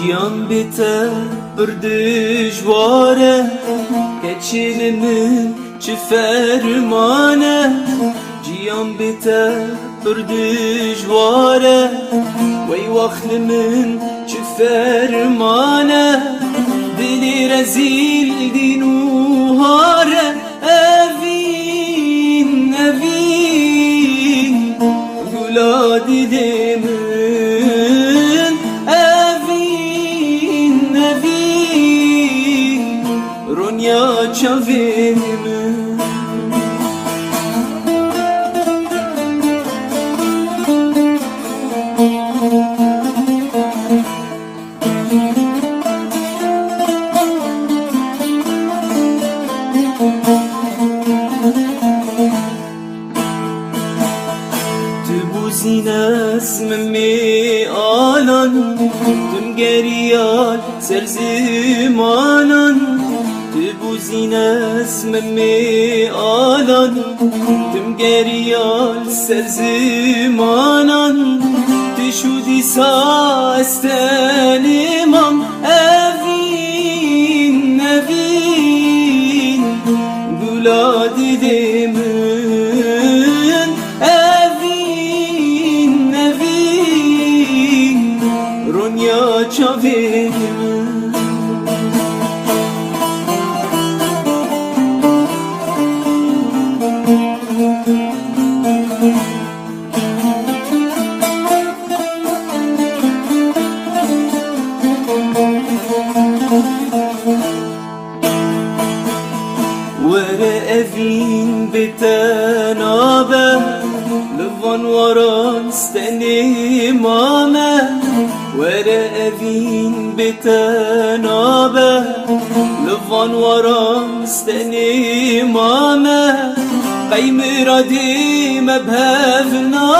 Cihan bite bir dijware, keçinin min çi fermane. Cihan bite bir dijware, wey vaxtli min çi fermane. Dilî rezîl dîn û hare, evîn evîn gula dilê min. Evîn evîn ronya çavê min. Zines mi alan, tüm geriyal ser zimanan. Bu zines mi alan, tüm geriyal ser zimanan. Şu disa esten imam, evin evin gula dilemin. Evin evin ronya çavim. Were evin biten abe, Lvan varan steni mame. Were evin biten abe, Lvan varan steni mame. Qaymir adi mebhevna